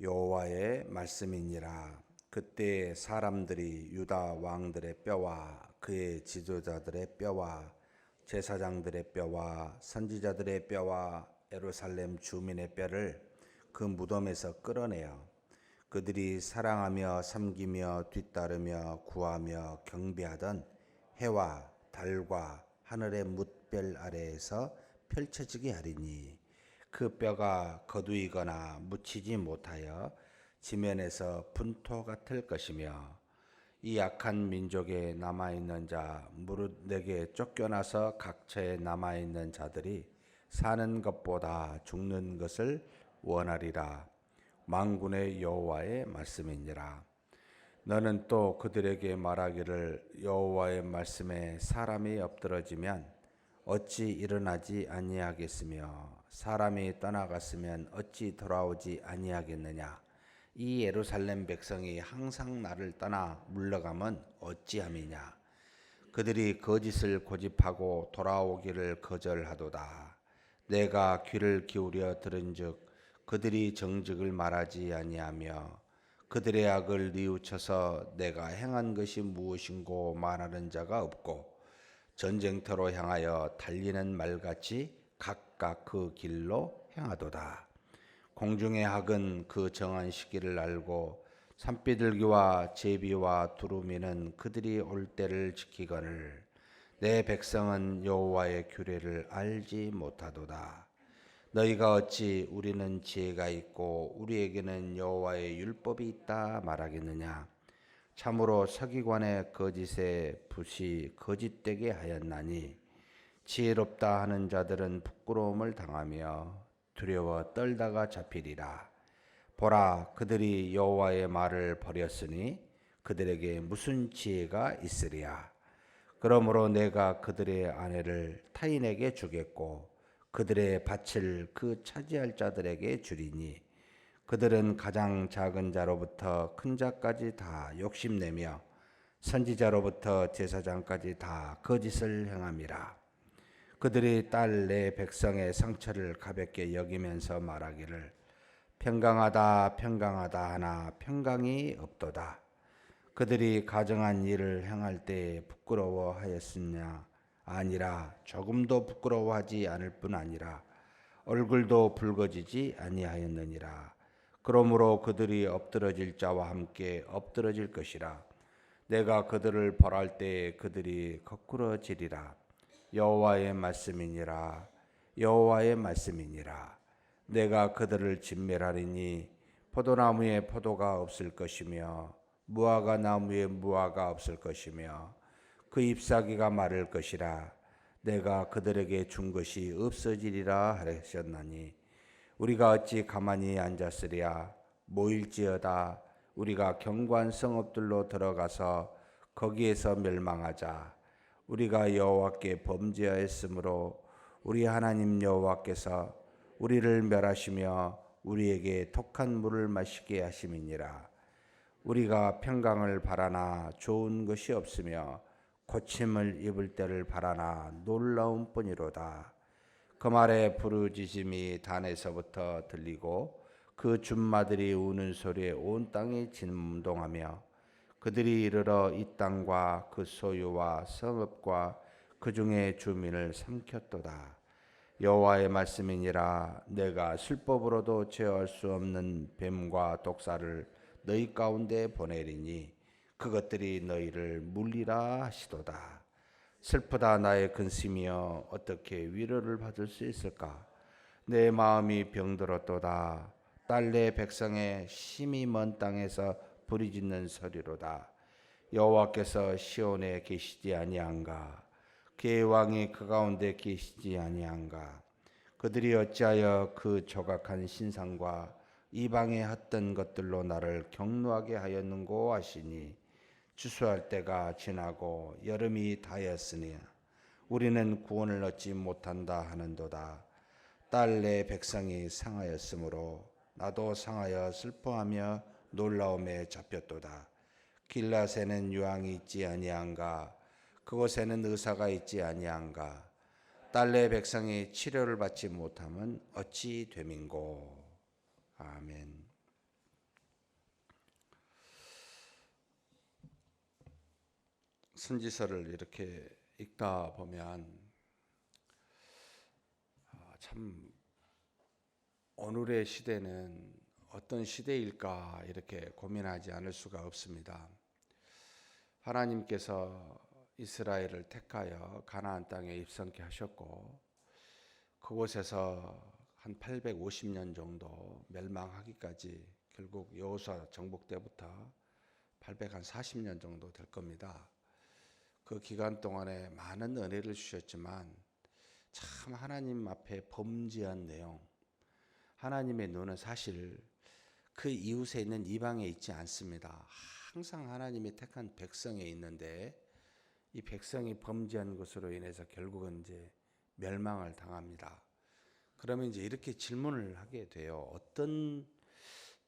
여호와의 말씀이니라. 그때 사람들이 유다 왕들의 뼈와 그의 지도자들의 뼈와 제사장들의 뼈와 선지자들의 뼈와 예루살렘 주민의 뼈를 그 무덤에서 끌어내어 그들이 사랑하며 섬기며 뒤따르며 구하며 경배하던 해와 달과 하늘의 뭇별 아래에서 펼쳐지게 하리니 그 뼈가 거두이거나 묻히지 못하여 지면에서 분토 같을 것이며 이 악한 민족에 남아있는 자 무릇 내게 쫓겨나서 각처에 남아있는 자들이 사는 것보다 죽는 것을 원하리라. 만군의 여호와의 말씀이니라. 너는 또 그들에게 말하기를 여호와의 말씀에 사람이 엎드러지면 어찌 일어나지 아니하겠으며 사람이 떠나갔으면 어찌 돌아오지 아니하겠느냐. 이 예루살렘 백성이 항상 나를 떠나 물러가면 어찌함이냐. 그들이 거짓을 고집하고 돌아오기를 거절하도다. 내가 귀를 기울여 들은즉 그들이 정직을 말하지 아니하며 그들의 악을 뉘우쳐서 내가 행한 것이 무엇인고 말하는 자가 없고 전쟁터로 향하여 달리는 말같이 각각 그 길로 행하도다. 공중의 학은 그 정한 시기를 알고 산비둘기와 제비와 두루미는 그들이 올 때를 지키거늘 내 백성은 여호와의 규례를 알지 못하도다. 너희가 어찌 우리는 지혜가 있고 우리에게는 여호와의 율법이 있다 말하겠느냐. 참으로 서기관의 거짓에 붓이 거짓되게 하였나니 지혜롭다 하는 자들은 부끄러움을 당하며 두려워 떨다가 잡히리라. 보라, 그들이 여호와의 말을 버렸으니 그들에게 무슨 지혜가 있으리야. 그러므로 내가 그들의 아내를 타인에게 주겠고 그들의 밭을 그 차지할 자들에게 주리니 그들은 가장 작은 자로부터 큰 자까지 다 욕심내며 선지자로부터 제사장까지 다 거짓을 행함이라. 그들이 딸 내 백성의 상처를 가볍게 여기면서 말하기를 평강하다 평강하다 하나 평강이 없도다. 그들이 가정한 일을 행할 때 부끄러워하였으냐. 아니라 조금도 부끄러워하지 않을 뿐 아니라 얼굴도 붉어지지 아니하였느니라. 그러므로 그들이 엎드러질 자와 함께 엎드러질 것이라. 내가 그들을 벌할 때에 그들이 거꾸러지리라. 여호와의 말씀이니라. 여호와의 말씀이니라. 내가 그들을 진멸하리니 포도나무에 포도가 없을 것이며 무화과 나무에 무화과 없을 것이며 그 잎사귀가 마를 것이라. 내가 그들에게 준 것이 없어지리라 하셨나니 우리가 어찌 가만히 앉았으랴. 모일지어다 우리가 견고한 성읍들로 들어가서 거기에서 멸망하자. 우리가 여호와께 범죄하였으므로 우리 하나님 여호와께서 우리를 멸하시며 우리에게 독한 물을 마시게 하심이니라. 우리가 평강을 바라나 좋은 것이 없으며 고침을 입을 때를 바라나 놀라운 뿐이로다. 그 말에 부르짖음이 단에서부터 들리고 그 줌마들이 우는 소리에 온 땅이 진동하며 그들이 이르러 이 땅과 그 소유와 성읍과 그 중에 주민을 삼켰도다. 여호와의 말씀이니라. 내가 술법으로도 제어할 수 없는 뱀과 독사를 너희 가운데 보내리니 그것들이 너희를 물리라 하시도다. 슬프다 나의 근심이여 어떻게 위로를 받을 수 있을까. 내 마음이 병들었도다. 딸 내 백성의 심히 먼 땅에서 부르짖는 소리로다. 여호와께서 시온에 계시지 아니한가. 그의 왕이 그 가운데 계시지 아니한가. 그들이 어찌하여 그 조각한 신상과 이방의 헛된 것들로 나를 경노하게 하였는고 하시니 추수할 때가 지나고 여름이 다였으니 우리는 구원을 얻지 못한다 하는도다. 딸 내 백성이 상하였으므로 나도 상하여 슬퍼하며 놀라움에 잡혔도다. 길라새는 유황이 있지 아니한가. 그곳에는 의사가 있지 아니한가. 딸 내 백성이 치료를 받지 못하면 어찌 됨인고. 아멘. 선지서를 이렇게 읽다 보면 참 오늘의 시대는 어떤 시대일까 이렇게 고민하지 않을 수가 없습니다. 하나님께서 이스라엘을 택하여 가나안 땅에 입성케 하셨고 그곳에서 한 850년 정도 멸망하기까지 결국 여호수아 정복 때부터 840년 정도 될 겁니다. 그 기간 동안에 많은 은혜를 주셨지만 참 하나님 앞에 범죄한 내용, 하나님의 눈은 사실 그 이웃에 있는 이방에 있지 않습니다. 항상 하나님이 택한 백성에 있는데 이 백성이 범죄한 것으로 인해서 결국은 이제 멸망을 당합니다. 그러면 이제 이렇게 질문을 하게 돼요. 어떤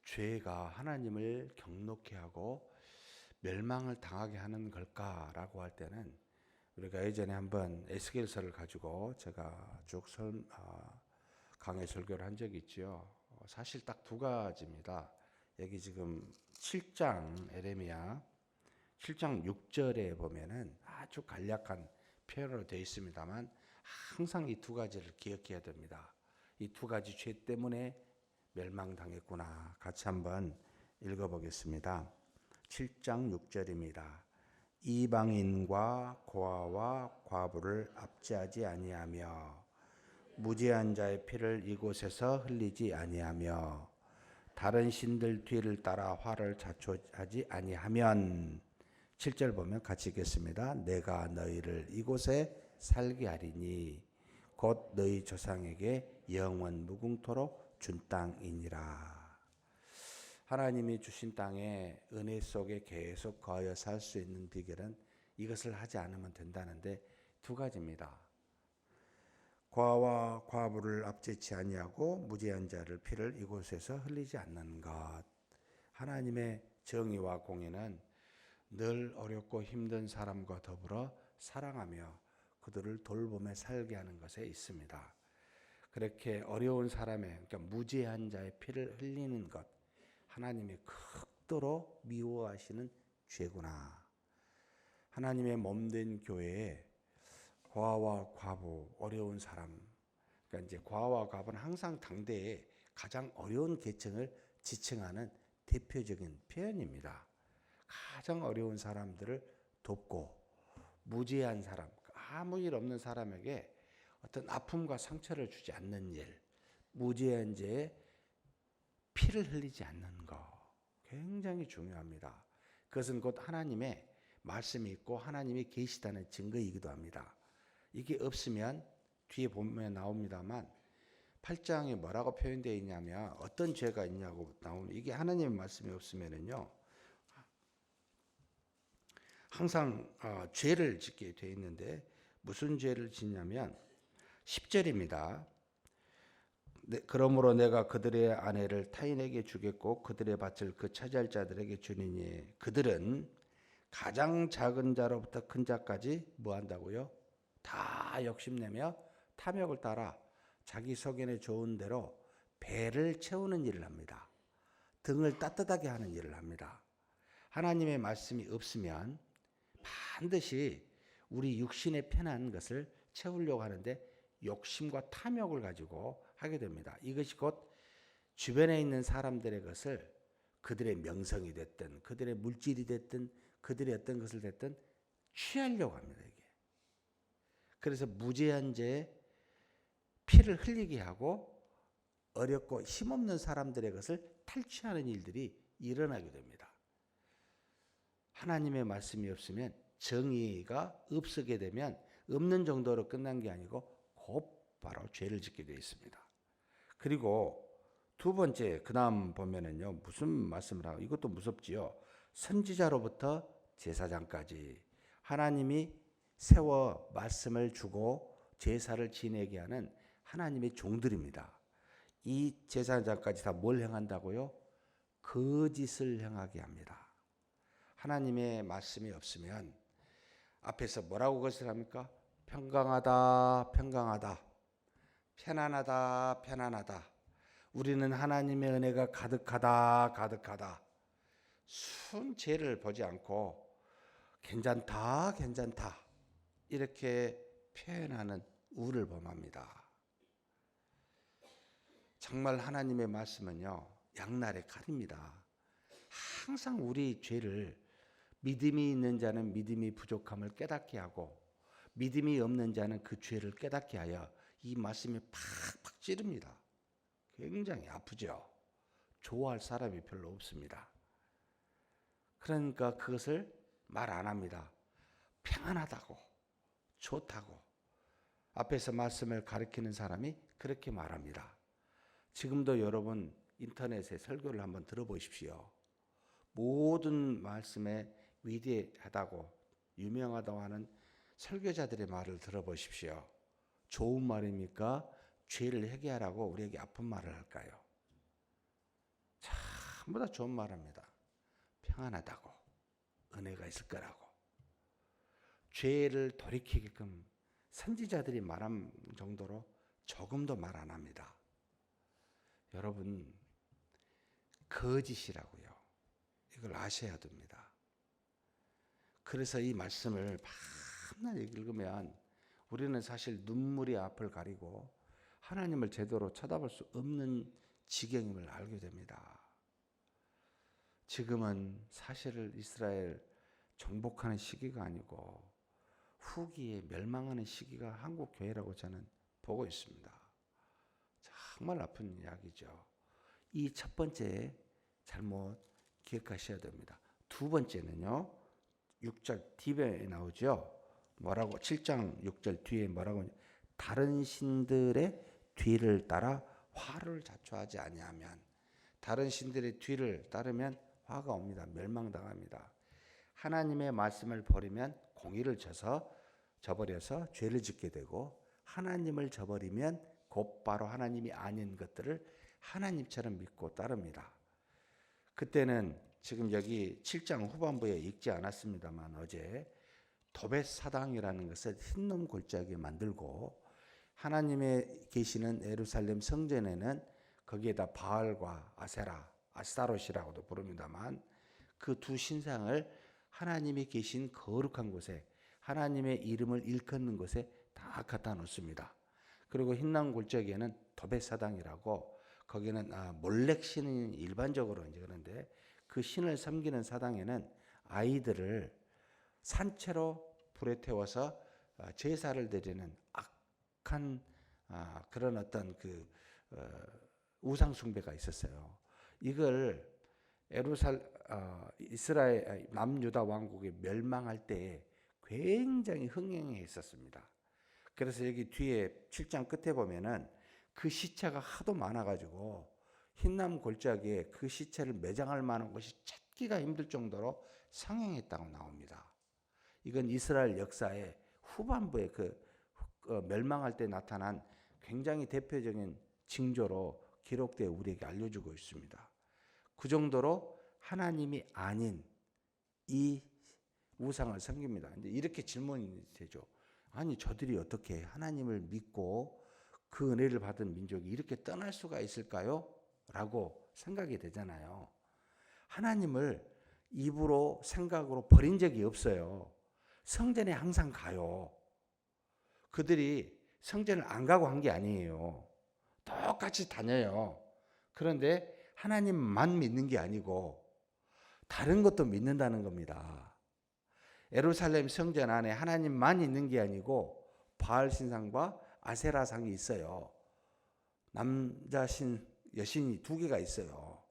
죄가 하나님을 경노케 하고 멸망을 당하게 하는 걸까라고 할 때는 우리가 예전에 한번 에스겔서를 가지고 제가 쭉 강해 설교를 한 적이 있죠. 사실 딱 두 가지입니다. 여기 지금 7장 에레미야 7장 6절에 보면은 아주 간략한 표현으로 되어 있습니다만 항상 이 두 가지를 기억해야 됩니다. 이 두 가지 죄 때문에 멸망당했구나. 같이 한번 읽어보겠습니다. 7장 6절입니다. 이방인과 고아와 과부를 압제하지 아니하며 무죄한 자의 피를 이곳에서 흘리지 아니하며 다른 신들 뒤를 따라 화를 자초하지 아니하면 7절 보면 같이 읽겠습니다. 내가 너희를 이곳에 살게 하리니 곧 너희 조상에게 영원 무궁토록 준 땅이니라. 하나님이 주신 땅에 은혜 속에 계속 거하여 살 수 있는 비결은 이것을 하지 않으면 된다는데 두 가지입니다. 고아와 과부를 압제치 아니하고 무죄한 자를 피를 이곳에서 흘리지 않는 것. 하나님의 정의와 공의는 늘 어렵고 힘든 사람과 더불어 사랑하며 그들을 돌보며 살게 하는 것에 있습니다. 그렇게 어려운 사람의 그러니까 무죄한 자의 피를 흘리는 것, 하나님이 극도로 미워하시는 죄구나. 하나님의 몸된 교회에 고아와 과부, 어려운 사람, 그러니까 이제 고아와 과부는 항상 당대에 가장 어려운 계층을 지칭하는 대표적인 표현입니다. 가장 어려운 사람들을 돕고 무죄한 사람, 아무 일 없는 사람에게 어떤 아픔과 상처를 주지 않는 일, 무죄한 죄에 피를 흘리지 않는 거 굉장히 중요합니다. 그것은 곧 하나님의 말씀이 있고 하나님이 계시다는 증거이기도 합니다. 이게 없으면 뒤에 보면 나옵니다만 8장에 뭐라고 표현되어 있냐면 어떤 죄가 있냐고 나오면 이게 하나님의 말씀이 없으면은요 항상 죄를 짓게 되어 있는데 무슨 죄를 짓냐면 10절입니다. 그러므로 내가 그들의 아내를 타인에게 주겠고 그들의 밭을 그 차지할 자들에게 주니니 그들은 가장 작은 자로부터 큰 자까지 뭐 한다고요? 다 욕심내며 탐욕을 따라 자기 속에는 좋은 대로 배를 채우는 일을 합니다. 등을 따뜻하게 하는 일을 합니다. 하나님의 말씀이 없으면 반드시 우리 육신의 편한 것을 채우려고 하는데 욕심과 탐욕을 가지고 하게 됩니다. 이것이 곧 주변에 있는 사람들의 것을 그들의 명성이 됐든 그들의 물질이 됐든 그들의 어떤 것을 됐든 취하려고 합니다. 이게. 그래서 무죄한 죄에 피를 흘리게 하고 어렵고 힘없는 사람들의 것을 탈취하는 일들이 일어나게 됩니다. 하나님의 말씀이 없으면 정의가 없게 되면 없는 정도로 끝난 게 아니고 곧바로 죄를 짓게 되어 있습니다. 그리고 두 번째 그 다음 보면은요 무슨 말씀을 하고 이것도 무섭지요. 선지자로부터 제사장까지 하나님이 세워 말씀을 주고 제사를 지내게 하는 하나님의 종들입니다. 이 제사장까지 다 뭘 행한다고요? 거짓을 행하게 합니다. 하나님의 말씀이 없으면 앞에서 뭐라고 거짓을 합니까? 평강하다, 평강하다, 편안하다, 편안하다. 우리는 하나님의 은혜가 가득하다, 가득하다. 순 죄를 보지 않고 괜찮다, 괜찮다 이렇게 표현하는 우를 범합니다. 정말 하나님의 말씀은요, 양날의 칼입니다. 항상 우리 죄를 믿음이 있는 자는 믿음이 부족함을 깨닫게 하고 믿음이 없는 자는 그 죄를 깨닫게 하여 이 말씀이 팍팍 찌릅니다. 굉장히 아프죠. 좋아할 사람이 별로 없습니다. 그러니까 그것을 말 안 합니다. 평안하다고, 좋다고. 앞에서 말씀을 가르치는 사람이 그렇게 말합니다. 지금도 여러분 인터넷에 설교를 한번 들어보십시오. 모든 말씀에 위대하다고 유명하다고 하는 설교자들의 말을 들어보십시오. 좋은 말입니까? 죄를 회개하라고 우리에게 아픈 말을 할까요? 전부 다 좋은 말합니다. 평안하다고, 은혜가 있을 거라고, 죄를 돌이키게끔 선지자들이 말한 정도로 조금도 말 안 합니다. 여러분, 거짓이라고요. 이걸 아셔야 됩니다. 그래서 이 말씀을 밤낮 읽으면 우리는 사실 눈물이 앞을 가리고 하나님을 제대로 쳐다볼 수 없는 지경임을 알게 됩니다. 지금은 사실 이스라엘 정복하는 시기가 아니고 후기에 멸망하는 시기가 한국 교회라고 저는 보고 있습니다. 정말 아픈 이야기죠. 이 첫 번째 잘못 기억하셔야 됩니다. 두 번째는요, 6절 뒤에 나오죠. 뭐라고 7장 6절 뒤에 뭐라고, 다른 신들의 뒤를 따라 화를 자초하지 아니하면, 다른 신들의 뒤를 따르면 화가 옵니다. 멸망당합니다. 하나님의 말씀을 버리면 공의를 저버려서 죄를 짓게 되고, 하나님을 저버리면 곧바로 하나님이 아닌 것들을 하나님처럼 믿고 따릅니다. 그때는 지금 여기 7장 후반부에 읽지 않았습니다만 어제 도벳 사당이라는 것을 흰놈 골짜기에 만들고, 하나님의 계시는 예루살렘 성전에는 거기에다 바알과 아세라, 아스타롯이라고도 부릅니다만 그 두 신상을 하나님이 계신 거룩한 곳에, 하나님의 이름을 일컫는 곳에 다 갖다 놓습니다. 그리고 흰남 골짜기에는 도벳 사당이라고, 거기는 몰렉 신이 일반적으로 이제 그런데 그 신을 섬기는 사당에는 아이들을 산채로 불에 태워서 제사를 드리는 악한 그런 어떤 그 우상 숭배가 있었어요. 이걸 이스라엘 남유다 왕국이 멸망할 때에 굉장히 흥행해 있었습니다. 그래서 여기 뒤에 7장 끝에 보면은 그 시체가 하도 많아가지고 흰남 골짜기에 그 시체를 매장할 만한 곳이 찾기가 힘들 정도로 상행했다고 나옵니다. 이건 이스라엘 역사의 후반부에 멸망할 때 나타난 굉장히 대표적인 징조로 기록되어 우리에게 알려주고 있습니다. 그 정도로 하나님이 아닌 이 우상을 섬깁니다. 근데 이렇게 질문이 되죠. 아니, 저들이 어떻게 하나님을 믿고 그 은혜를 받은 민족이 이렇게 떠날 수가 있을까요? 라고 생각이 되잖아요. 하나님을 입으로 생각으로 버린 적이 없어요. 성전에 항상 가요. 그들이 성전을 안 가고 한 게 아니에요. 똑같이 다녀요. 그런데 하나님만 믿는 게 아니고 다른 것도 믿는다는 겁니다. 예루살렘 성전 안에 하나님만 있는 게 아니고 바알 신상과 아세라상이 있어요. 남자신, 여신이 두 개가 있어요.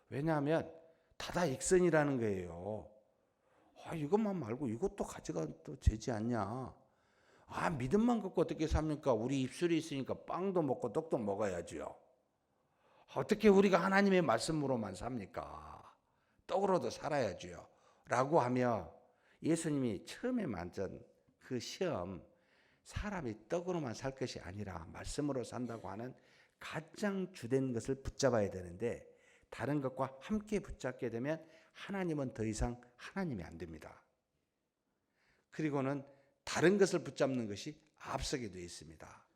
왜냐하면 다다익선이라는 거예요. 이것만 말고 이것도 가져가도 되지 않냐. 믿음만 갖고 어떻게 삽니까? 우리 입술이 있으니까 빵도 먹고 떡도 먹어야지요. 어떻게 우리가 하나님의 말씀으로만 삽니까? 떡으로도 살아야지요. 라고 하며 예수님이 처음에 만든 그 시험, 사람이 떡으로만 살 것이 아니라 말씀으로 산다고 하는 가장 주된 것을 붙잡아야 되는데, 다른 것과 함께 붙잡게 되면 하나님은 더 이상 하나님이 안 됩니다. 그리고는 다른 것을 붙잡는 것이 앞서게 되어 있습니다.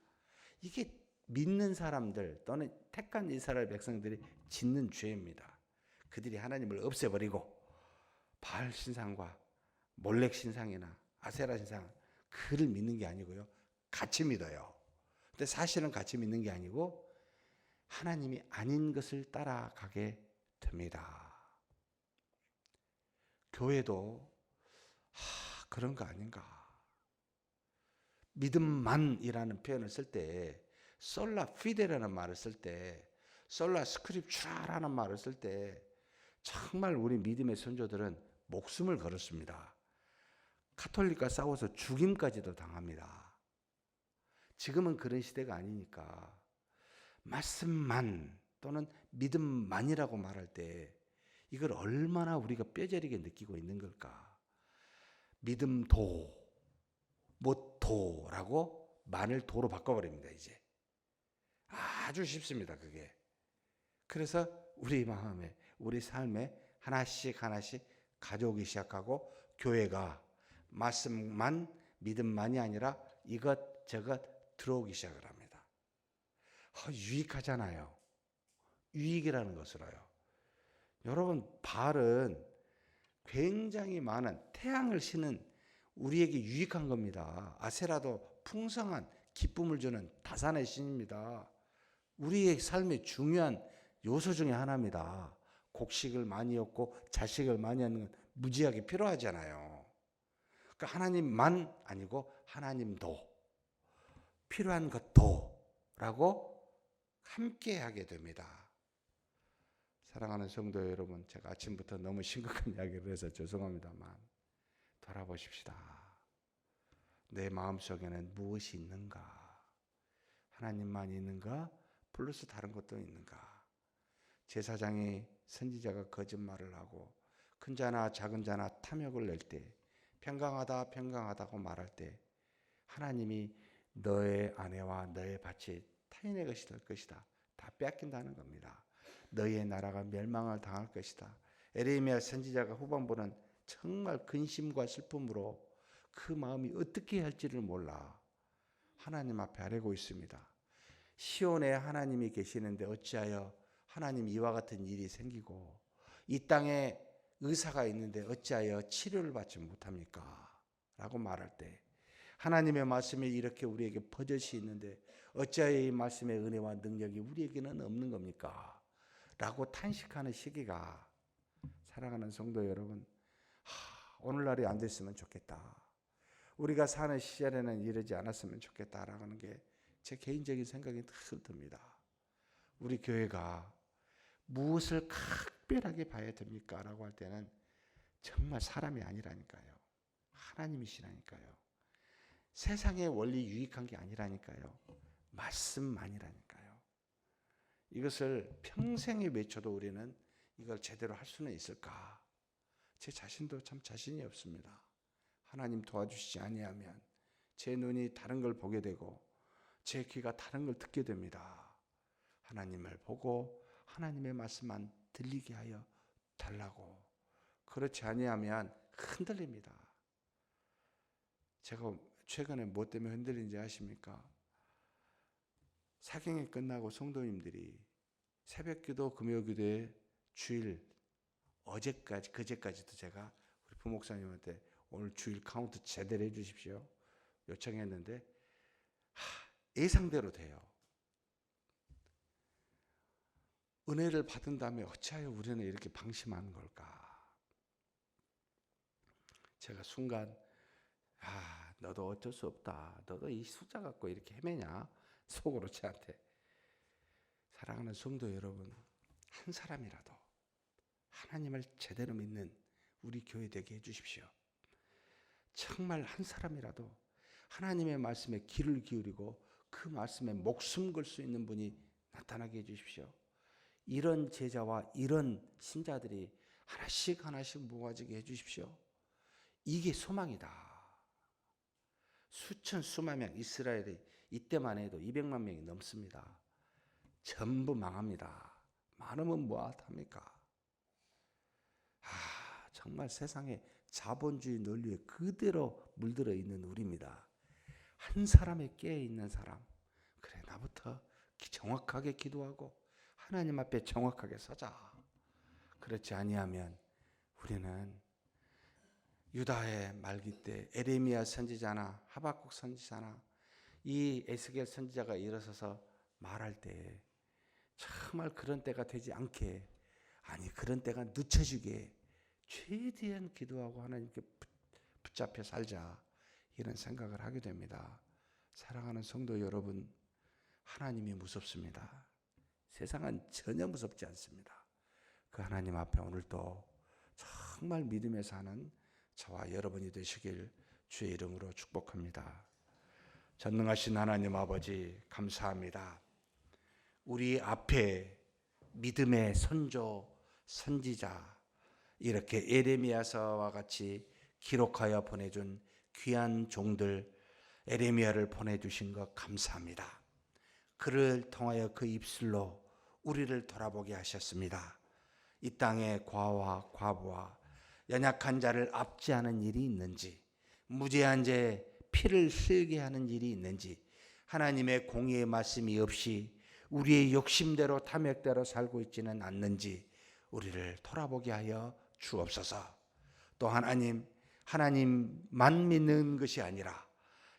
이게 믿는 사람들 또는 택한 이스라엘 백성들이 짓는 죄입니다. 그들이 하나님을 없애버리고 바알 신상과 몰렉 신상이나 아세라 신상 그를 믿는 게 아니고요. 같이 믿어요. 근데 사실은 같이 믿는 게 아니고 하나님이 아닌 것을 따라가게 됩니다. 교회도 그런 거 아닌가. 믿음만이라는 표현을 쓸 때, 솔라 피데라는 말을 쓸 때, 솔라 스크립추라라는 말을 쓸 때 정말 우리 믿음의 선조들은 목숨을 걸었습니다. 카톨릭과 싸워서 죽임까지도 당합니다. 지금은 그런 시대가 아니니까 말씀만 또는 믿음만이라고 말할 때 이걸 얼마나 우리가 뼈저리게 느끼고 있는 걸까? 믿음도, 못도라고 만을 도로 바꿔버립니다. 이제 아주 쉽습니다. 그게. 그래서 우리 마음에, 우리 삶에 하나씩 하나씩 가져오기 시작하고 교회가 말씀만, 믿음만이 아니라 이것저것 들어오기 시작을 합니다. 유익하잖아요. 유익이라는 것으로요. 여러분, 바알은 굉장히 많은 태양을 쉬는 우리에게 유익한 겁니다. 아세라도 풍성한 기쁨을 주는 다산의 신입니다. 우리의 삶의 중요한 요소 중에 하나입니다. 곡식을 많이 얻고 자식을 많이 하는 건 무지하게 필요하잖아요. 그러니까 하나님만 아니고 하나님도 필요한 것도라고 함께 하게 됩니다. 사랑하는 성도 여러분, 제가 아침부터 너무 심각한 이야기를 해서 죄송합니다만 돌아보십시다. 내 마음속에는 무엇이 있는가? 하나님만 있는가? 플러스 다른 것도 있는가? 제사장이 선지자가 거짓말을 하고 큰 자나 작은 자나 탐욕을 낼 때 평강하다 평강하다고 말할 때 하나님이 너의 아내와 너의 밭이 타인의 것이 될 것이다. 다 뺏긴다는 겁니다. 너의 나라가 멸망을 당할 것이다. 에레미야 선지자가 후반부는 정말 근심과 슬픔으로 그 마음이 어떻게 할지를 몰라 하나님 앞에 아뢰고 있습니다. 시온에 하나님이 계시는데 어찌하여 하나님 이와 같은 일이 생기고 이 땅에 의사가 있는데 어찌하여 치료를 받지 못합니까? 라고 말할 때 하나님의 말씀이 이렇게 우리에게 버젓이 있는데 어찌하여 이 말씀의 은혜와 능력이 우리에게는 없는 겁니까? 라고 탄식하는 시기가 사랑하는 성도 여러분, 오늘날이 안 됐으면 좋겠다. 우리가 사는 시절에는 이러지 않았으면 좋겠다라는 게 제 개인적인 생각이 늘 듭니다. 우리 교회가 무엇을 각별하게 봐야 됩니까? 라고 할 때는 정말 사람이 아니라니까요. 하나님이시라니까요. 세상의 원리 유익한 게 아니라니까요. 말씀만이라니까요. 이것을 평생에 외쳐도 우리는 이걸 제대로 할 수는 있을까? 제 자신도 참 자신이 없습니다. 하나님 도와주시지 아니하면 제 눈이 다른 걸 보게 되고 제 귀가 다른 걸 듣게 됩니다. 하나님을 보고 하나님의 말씀만 들리게 하여 달라고. 그렇지 아니하면 흔들립니다. 제가 최근에 뭐 때문에 흔들린지 아십니까? 사경이 끝나고 성도님들이 새벽기도, 금요기도에 주일 어제까지 그제까지도 제가 우리 부목사님한테 오늘 주일 카운트 제대로 해주십시오 요청했는데 예상대로 돼요. 은혜를 받은 다음에 어찌하여 우리는 이렇게 방심하는 걸까? 제가 순간 너도 어쩔 수 없다. 너도 이 숫자 갖고 이렇게 헤매냐? 속으로 저한테. 사랑하는 성도 여러분, 한 사람이라도 하나님을 제대로 믿는 우리 교회 되게 해주십시오. 정말 한 사람이라도 하나님의 말씀에 귀를 기울이고 그 말씀에 목숨 걸 수 있는 분이 나타나게 해주십시오. 이런 제자와 이런 신자들이 하나씩 하나씩 모아지게 해주십시오. 이게 소망이다. 수천 수만 명 이스라엘이 이때만 해도 200만 명이 넘습니다. 전부 망합니다. 많으면 뭐합니까? 정말 세상에 자본주의 논리에 그대로 물들어 있는 우리입니다. 한 사람에 깨어 있는 사람, 그래 나부터 정확하게 기도하고 하나님 앞에 정확하게 서자. 그렇지 아니하면 우리는 유다의 말기 때 에레미야 선지자나 하박국 선지자나 이 에스겔 선지자가 일어서서 말할 때 정말 그런 때가 되지 않게, 아니 그런 때가 늦춰지게 최대한 기도하고 하나님께 붙잡혀 살자, 이런 생각을 하게 됩니다. 사랑하는 성도 여러분, 하나님이 무섭습니다. 세상은 전혀 무섭지 않습니다. 그 하나님 앞에 오늘도 정말 믿음에 사는 저와 여러분이 되시길 주의 이름으로 축복합니다. 전능하신 하나님 아버지, 감사합니다. 우리 앞에 믿음의 선조, 선지자, 이렇게 에레미야서와 같이 기록하여 보내준 귀한 종들 에레미야를 보내주신 것 감사합니다. 그를 통하여 그 입술로 우리를 돌아보게 하셨습니다. 이 땅의 과와 과부와 연약한 자를 압제하는 일이 있는지, 무죄한 자의 피를 흘리게 하는 일이 있는지, 하나님의 공의의 말씀이 없이 우리의 욕심대로 탐욕대로 살고 있지는 않는지 우리를 돌아보게 하여 주옵소서. 또 하나님만 믿는 것이 아니라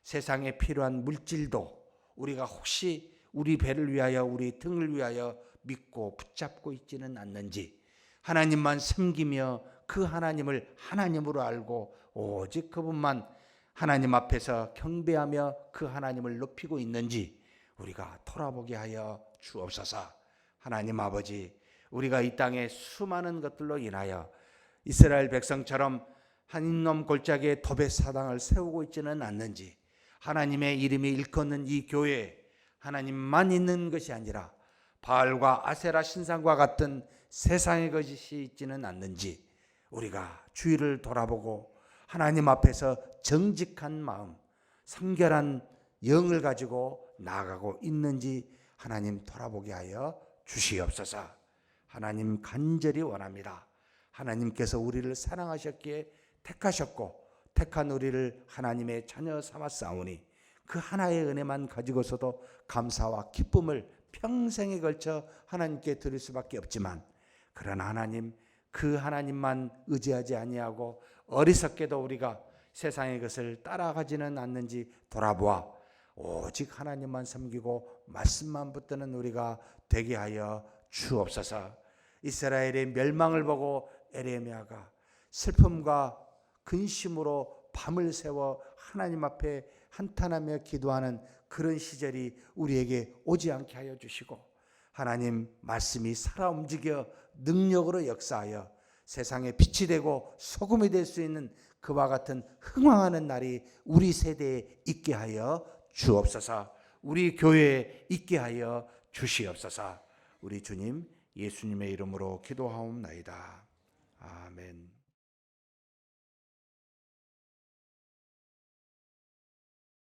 세상에 필요한 물질도 우리가 혹시 우리 배를 위하여, 우리 등을 위하여 믿고 붙잡고 있지는 않는지, 하나님만 섬기며 그 하나님을 하나님으로 알고 오직 그분만 하나님 앞에서 경배하며 그 하나님을 높이고 있는지 우리가 돌아보게 하여 주옵소서. 하나님 아버지, 우리가 이 땅에 수많은 것들로 인하여 이스라엘 백성처럼 한 놈 골짜기에 도배 사당을 세우고 있지는 않는지, 하나님의 이름이 일컫는 이 교회에 하나님만 있는 것이 아니라 바알과 아세라 신상과 같은 세상의 것이 있지는 않는지 우리가 주의를 돌아보고 하나님 앞에서 정직한 마음, 성결한 영을 가지고 나아가고 있는지 하나님 돌아보게 하여 주시옵소서. 하나님 간절히 원합니다. 하나님께서 우리를 사랑하셨기에 택하셨고 택한 우리를 하나님의 자녀 삼았사오니 그 하나의 은혜만 가지고서도 감사와 기쁨을 평생에 걸쳐 하나님께 드릴 수밖에 없지만, 그러나 하나님, 그 하나님만 의지하지 아니하고 어리석게도 우리가 세상의 것을 따라가지는 않는지 돌아보아 오직 하나님만 섬기고 말씀만 붙드는 우리가 되게 하여 주옵소서. 이스라엘의 멸망을 보고 에레미야가 슬픔과 근심으로 밤을 새워 하나님 앞에 한탄하며 기도하는 그런 시절이 우리에게 오지 않게 하여 주시고, 하나님 말씀이 살아 움직여 능력으로 역사하여 세상에 빛이 되고 소금이 될 수 있는 그와 같은 흥왕하는 날이 우리 세대에 있게 하여 주옵소서. 우리 교회에 있게 하여 주시옵소서. 우리 주님 예수님의 이름으로 기도하옵나이다. 아멘.